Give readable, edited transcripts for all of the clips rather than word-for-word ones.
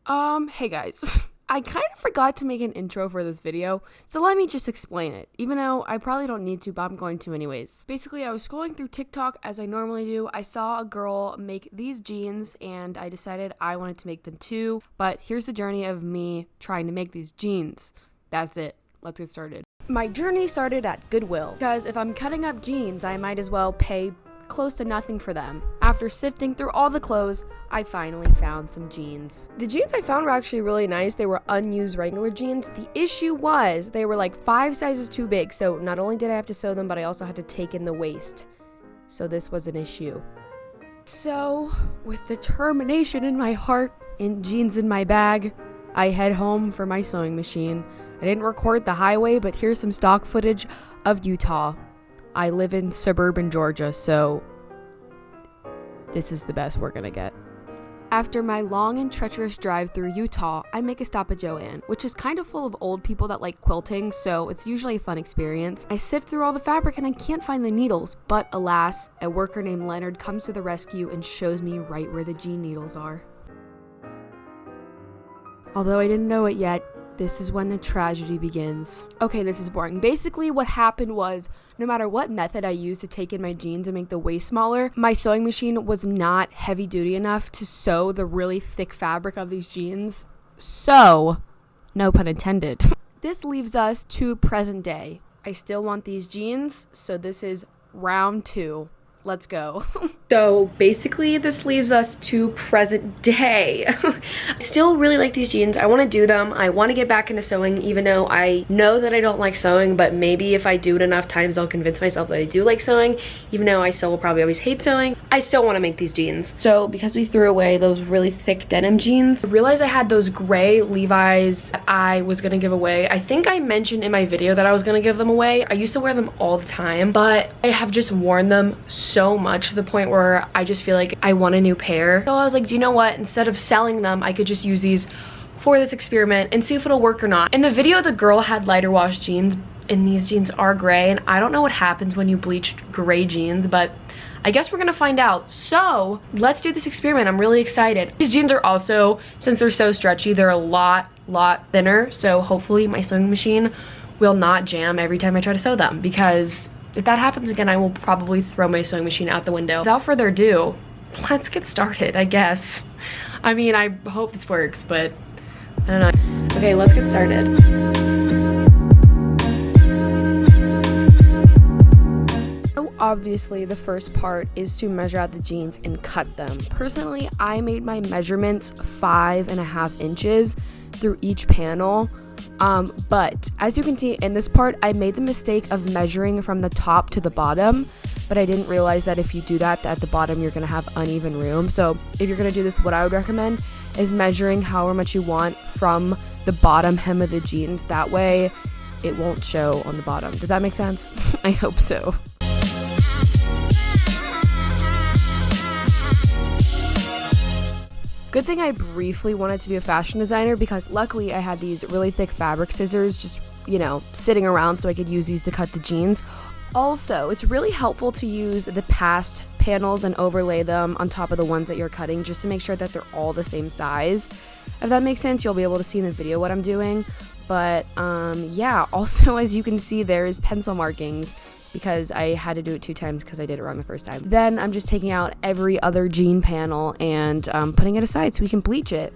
Hey guys. I kind of forgot to make an intro for this video, so let me just explain it, even though I probably don't need to, but I'm going to anyways. Basically, I was scrolling through TikTok as I normally do. I saw a girl make these jeans, and I decided I wanted to make them too, but here's the journey of me trying to make these jeans. That's it. Let's get started. My journey started at Goodwill, because if I'm cutting up jeans, I might as well pay close to nothing for them. After sifting through all the clothes, I finally found some jeans. The jeans I found were actually really nice. They were unused regular jeans. The issue was they were like 5 sizes too big, so not only did I have to sew them, but I also had to take in the waist. So this was an issue. So, with determination in my heart and jeans in my bag, I head home for my sewing machine. I didn't record the highway, but here's some stock footage of Utah. I live in suburban Georgia, so this is the best we're gonna get. After my long and treacherous drive through Utah, I make a stop at Joann, which is kind of full of old people that like quilting, so it's usually a fun experience. I sift through all the fabric and I can't find the needles, but alas, a worker named Leonard comes to the rescue and shows me right where the jean needles are. Although I didn't know it yet, this is when the tragedy begins. Okay, this is boring. Basically, what happened was, no matter what method I used to take in my jeans and make the waist smaller, my sewing machine was not heavy duty enough to sew the really thick fabric of these jeans. So, no pun intended. This leaves us to present day. I still want these jeans, so this is round 2. Let's go. So basically this leaves us to present day. I still really like these jeans. I want to do them. I want to get back into sewing, even though I know that I don't like sewing, but maybe if I do it enough times, I'll convince myself that I do like sewing, even though I still will probably always hate sewing. I still want to make these jeans. So because we threw away those really thick denim jeans, I realized I had those gray Levi's that I was going to give away. I think I mentioned in my video that I was going to give them away. I used to wear them all the time, but I have just worn them so much to the point where I just feel like I want a new pair. So I was like, do you know what? Instead of selling them, I could just use these for this experiment and see if it'll work or not. In the video, the girl had lighter wash jeans, and these jeans are gray, and I don't know what happens when you bleach gray jeans, but I guess we're gonna find out. So let's do this experiment. I'm really excited. These jeans are also, since they're so stretchy, they're a lot thinner, so hopefully my sewing machine will not jam every time I try to sew them, because if that happens again, I will probably throw my sewing machine out the window. Without further ado, let's get started, I guess. I mean, I hope this works, but I don't know. Okay, let's get started. So obviously, the first part is to measure out the jeans and cut them. Personally, I made my measurements 5.5 inches through each panel. But as you can see in this part, I made the mistake of measuring from the top to the bottom, but I didn't realize that if you do that, at the bottom you're gonna have uneven room. So if you're gonna do this, what I would recommend is measuring however much you want from the bottom hem of the jeans. That way it won't show on the bottom. Does that make sense? I hope so. Good thing I briefly wanted to be a fashion designer, because luckily I had these really thick fabric scissors just, you know, sitting around so I could use these to cut the jeans. Also, it's really helpful to use the past panels and overlay them on top of the ones that you're cutting, just to make sure that they're all the same size. If that makes sense, you'll be able to see in the video what I'm doing. But yeah, also as you can see, there's pencil markings, because I had to do it 2 times because I did it wrong the first time. Then I'm just taking out every other jean panel and putting it aside so we can bleach it.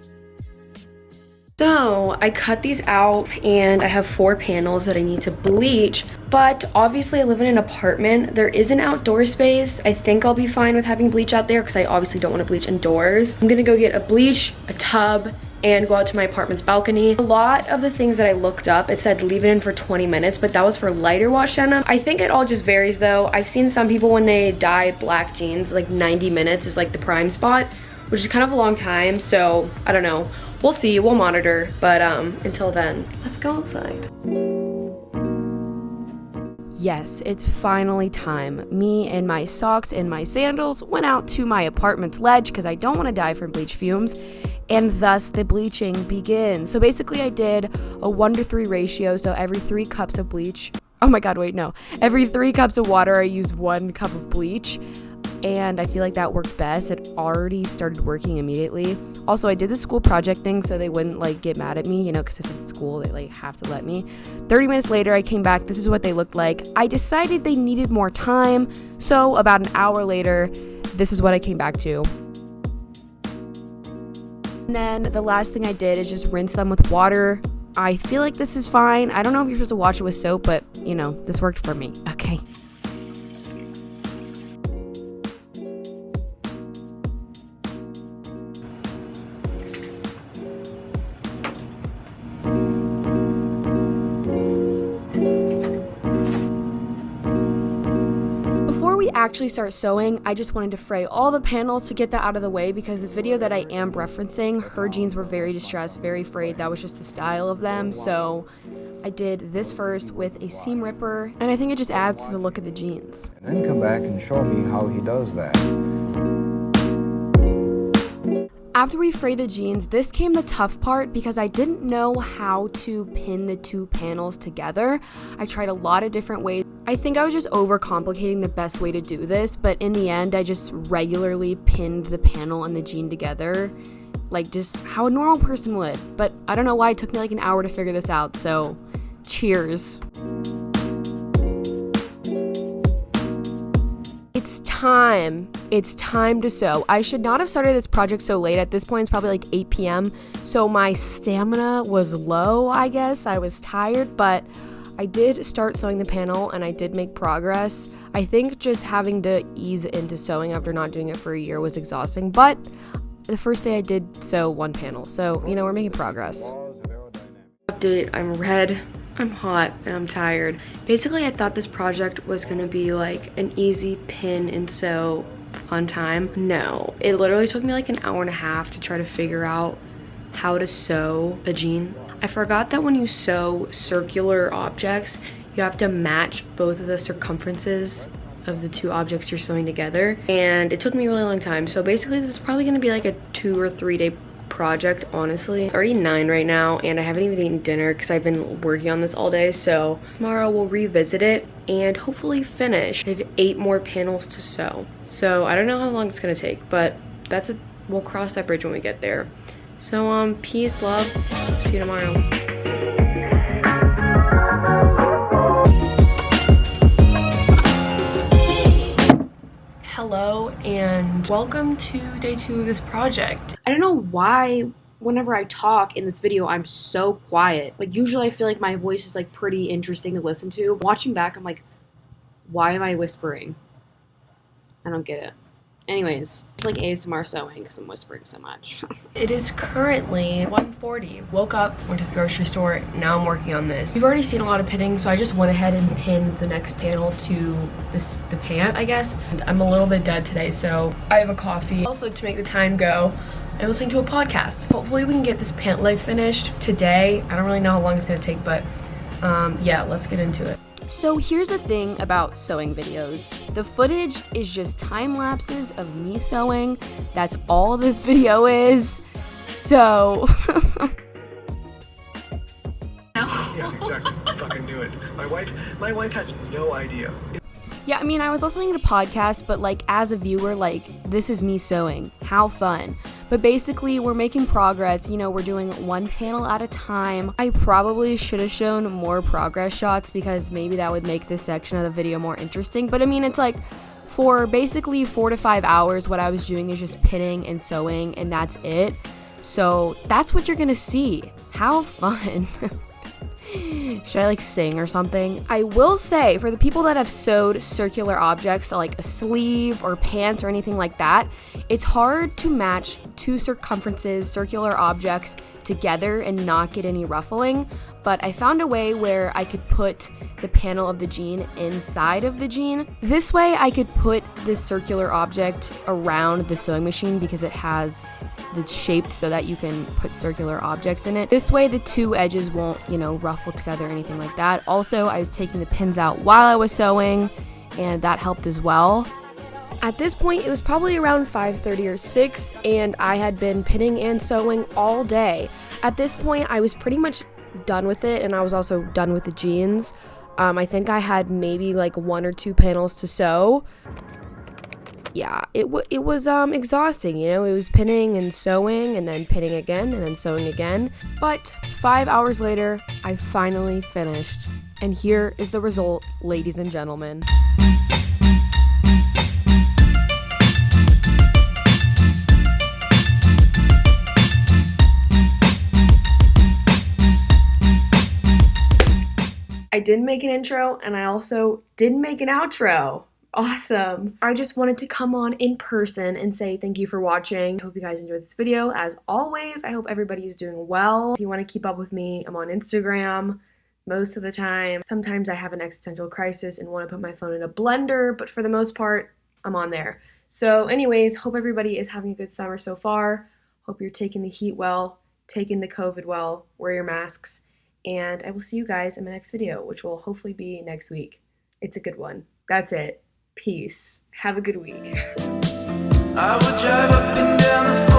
So I cut these out, and I have 4 panels that I need to bleach, but obviously I live in an apartment. There is an outdoor space. I think I'll be fine with having bleach out there because I obviously don't want to bleach indoors. I'm gonna go get a bleach, a tub, and go out to my apartment's balcony. A lot of the things that I looked up, it said leave it in for 20 minutes, but that was for lighter wash denim. I think it all just varies though. I've seen some people when they dye black jeans, like 90 minutes is like the prime spot, which is kind of a long time, so I don't know. We'll see, we'll monitor, but until then, let's go outside. Yes, it's finally time. Me and my socks and my sandals went out to my apartment's ledge because I don't want to die from bleach fumes, and thus the bleaching begins. So basically I did a 1:3 ratio, so every 3 cups of bleach, oh my god, wait, no. Every 3 cups of water I used 1 cup of bleach. and I feel like that worked best. It already started working immediately. Also, I did the school project thing so they wouldn't like get mad at me, you know, because if it's school, they like have to let me. 30 minutes later, I came back. This is what they looked like. I decided they needed more time, so about an hour later, this is what I came back to. And then the last thing I did is just rinse them with water. I feel like this is fine. I don't know if you're supposed to wash it with soap, but you know, this worked for me. Okay. Before we actually start sewing, I just wanted to fray all the panels to get that out of the way because the video that I am referencing, her jeans were very distressed, very frayed. That was just the style of them. So I did this first with a seam ripper, and I think it just adds to the look of the jeans. And then come back and show me how he does that. After we frayed the jeans, this came the tough part because I didn't know how to pin the two panels together. I tried a lot of different ways. I think I was just overcomplicating the best way to do this, but in the end, I just regularly pinned the panel and the jean together, like just how a normal person would. But I don't know why it took me like an hour to figure this out, so cheers. It's time. It's time to sew. I should not have started this project so late. At this point, it's probably like 8 p.m. So my stamina was low, I guess. I was tired, but I did start sewing the panel and I did make progress. I think just having to ease into sewing after not doing it for a year was exhausting, but the first day I did sew one panel. So, you know, we're making progress. Update, I'm red. I'm hot and I'm tired. Basically, I thought this project was gonna be like an easy pin and sew fun time. No, it literally took me like an hour and a half to try to figure out how to sew a jean. I forgot that when you sew circular objects, you have to match both of the circumferences of the two objects you're sewing together, and it took me a really long time. So basically, this is probably gonna be like a 2 or 3 day project, honestly. It's already 9 right now and I haven't even eaten dinner because I've been working on this all day. So tomorrow we'll revisit it and hopefully finish. I have 8 more panels to sew. So I don't know how long it's gonna take, but we'll cross that bridge when we get there. So peace, love, see you tomorrow. Hello and welcome to day 2 of this project. I don't know why whenever I talk in this video I'm so quiet. Like usually I feel like my voice is like pretty interesting to listen to. Watching back I'm like, why am I whispering? I don't get it. Anyways, it's like ASMR sewing because I'm whispering so much. It is currently 1:40. Woke up, went to the grocery store, now I'm working on this. You've already seen a lot of pinning, so I just went ahead and pinned the next panel to the pant, I guess. And I'm a little bit dead today, so I have a coffee. Also, to make the time go, I'm listening to a podcast. Hopefully we can get this pant leg finished today. I don't really know how long it's gonna take, but yeah, let's get into it. So here's the thing about sewing videos. The footage is just time lapses of me sewing. That's all this video is. So Yeah, exactly. Fucking do it. My wife has no idea. yeah, I mean, I was listening to podcasts, but like as a viewer, like this is me sewing. How fun. But basically, we're making progress. You know, we're doing one panel at a time. I probably should have shown more progress shots because maybe that would make this section of the video more interesting. But I mean, it's like for basically 4 to 5 hours, what I was doing is just pinning and sewing, and that's it. So that's what you're gonna see. How fun. Should I like sing or something? I will say, for the people that have sewed circular objects like a sleeve or pants or anything like that, it's hard to match 2 circumferences, circular objects together and not get any ruffling. But I found a way where I could put the panel of the jean inside of the jean. This way I could put this circular object around the sewing machine because it has the shaped so that you can put circular objects in it. This way the 2 edges won't, you know, ruffle together or anything like that. Also, I was taking the pins out while I was sewing and that helped as well. At this point, it was probably around 5:30 or 6 and I had been pinning and sewing all day. At this point, I was pretty much done with it and I was also done with the jeans. I think I had maybe like 1 or 2 panels to sew. yeah, it was exhausting, you know. It was pinning and sewing and then pinning again and then sewing again. But 5 hours later, I finally finished. And here is the result, ladies and gentlemen. I didn't make an intro, and I also didn't make an outro. Awesome. I just wanted to come on in person and say thank you for watching. I hope you guys enjoyed this video. As always, I hope everybody is doing well. If you want to keep up with me, I'm on Instagram most of the time. Sometimes I have an existential crisis and want to put my phone in a blender, but for the most part, I'm on there. So anyways, hope everybody is having a good summer so far. Hope you're taking the heat well, taking the COVID well, wear your masks. And I will see you guys in my next video, which will hopefully be next week. It's a good one. That's it. Peace. Have a good week. I would drive up and down the